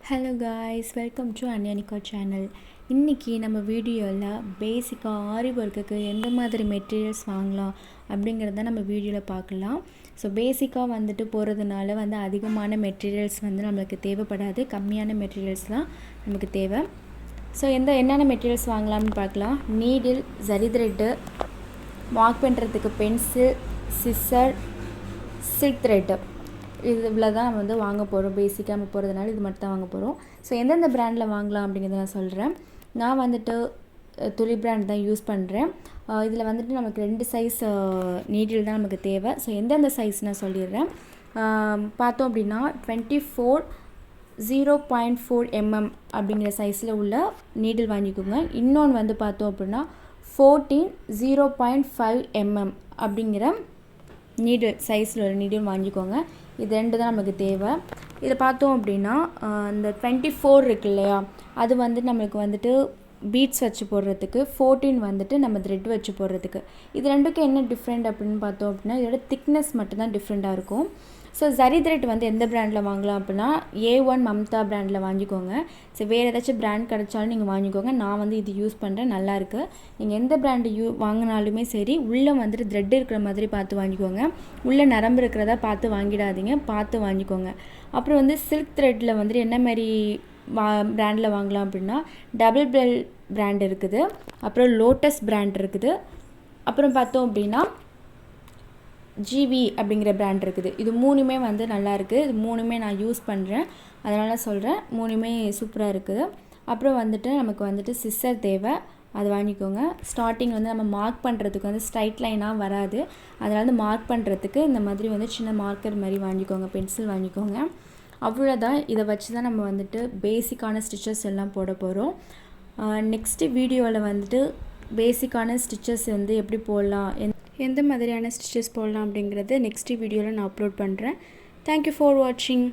Hello guys, welcome to AnYa channel. இன்னைக்கு நம்ம வீடியோல பேசிக்கா ஆரி வர்க்குக்கு எந்த மாதிரி மெட்டீரியல்ஸ் வாங்கலாம் அப்படிங்கறத நம்ம வீடியோல பார்க்கலாம். சோ பேசிக்கா வந்துட்டு போறதுனால வந்து அதிகமான மெட்டீரியல்ஸ் வந்து நமக்கு தேவைப்படாது. கம்மியான மெட்டீரியல்ஸ் தான் நமக்கு தேவை. சோ என்னென்ன மெட்டீரியல்ஸ் வாங்கலாம்னு பார்க்கலாம். நீடில், ஜரி த்ரெட், மார்க் பண்றதுக்கு பென்சில், சிசர், சில்க் த்ரெட். இவ்வளோ தான் நம்ம வந்து வாங்க போகிறோம். பேசிக்காக நம்ம போகிறதுனால இது மட்டும் தான் வாங்க போகிறோம். ஸோ எந்தெந்த பிராண்டில் வாங்கலாம் அப்படிங்கிறத நான் சொல்கிறேன். நான் வந்துட்டு துளி பிராண்ட் தான் யூஸ் பண்ணுறேன். இதில் வந்துட்டு நமக்கு 2 சைஸ் நீடில் தான் நமக்கு தேவை. ஸோ எந்தெந்த சைஸ் நான் சொல்லிடுறேன். பார்த்தோம் அப்படின்னா 24 0.4 mm அப்படிங்கிற சைஸில் உள்ள நீடில் வாங்கிக்கோங்க. இன்னொன்று வந்து பார்த்தோம் அப்படின்னா 14 0.5 mm அப்படிங்கிற நீடில் சைஸில் ஒரு நீடில் வாங்கிக்கோங்க. இது 2 தான் நமக்கு தேவை. இதை பார்த்தோம் அப்படின்னா இந்த 24 இருக்கு இல்லையா, அது வந்து நம்மளுக்கு வந்துட்டு பீட்ஸ் வச்சு போடுறதுக்கு, 14 வந்துட்டு நம்ம த்ரெட் வச்சு போடுறதுக்கு. இது ரெண்டுக்கும் என்ன டிஃப்ரெண்ட் அப்படின்னு பார்த்தோம் அப்படின்னா இதோட திக்னஸ் மட்டும்தான் டிஃப்ரெண்ட்டாக இருக்கும். ஸோ ஜரி த்ரெட் வந்து எந்த பிராண்டில் வாங்கலாம் அப்படின்னா A1 மம்தா பிராண்டில் வாங்கிக்கோங்க. ஸோ வேறு ஏதாச்சும் பிராண்ட் கிடச்சாலும் நீங்கள் வாங்கிக்கோங்க. நான் வந்து இது யூஸ் பண்ணுறேன், நல்லாயிருக்கு. நீங்கள் எந்த பிராண்டு வாங்கினாலுமே சரி, உள்ளே வந்துட்டு த்ரெட் இருக்கிற மாதிரி பார்த்து வாங்கிக்கோங்க. உள்ளே நரம்பு இருக்கிறதா பார்த்து வாங்கிடாதீங்க, பார்த்து வாங்கிக்கோங்க. அப்புறம் வந்து சில்க் த்ரெட்டில் வந்துட்டு என்ன மாதிரி பிராண்டில் வாங்கலாம் அப்படின்னா டபுள் பெல் பிராண்ட் இருக்குது, அப்புறம் லோட்டஸ் பிராண்ட் இருக்குது, அப்புறம் பார்த்தோம் அப்படின்னா ஜிவி அப்படிங்கிற பிராண்ட் இருக்குது. இது 3மே வந்து நல்லாயிருக்கு. இது 3மே நான் யூஸ் பண்ணுறேன், அதனால் சொல்கிறேன். 3மே சூப்பராக இருக்குது. அப்புறம் வந்துட்டு நமக்கு வந்துட்டு சிசர் தேவை, அது வாங்கிக்கோங்க. ஸ்டார்டிங் வந்து நம்ம மார்க் பண்ணுறதுக்கு வந்து ஸ்ட்ரைட் லைனாக வராது, அதனால் வந்து மார்க் பண்ணுறதுக்கு இந்த மாதிரி வந்து சின்ன மார்க்கர் மாதிரி வாங்கிக்கோங்க, பென்சில் வாங்கிக்கோங்க. அவ்வளோதான். இதை வச்சு தான் நம்ம வந்துட்டு பேசிக்கான ஸ்டிச்சஸ் எல்லாம் போட போகிறோம். நெக்ஸ்ட்டு வீடியோவில் வந்துட்டு பேசிக்கான ஸ்டிச்சஸ் வந்து எப்படி போடலாம், எந்த மாதிரியான ஸ்டிச்சஸ் போடலாம் அப்படிங்கிறது நெக்ஸ்ட் வீடியோவில் நான் அப்லோட் பண்ணுறேன். தேங்க்யூ ஃபார் வாட்சிங்.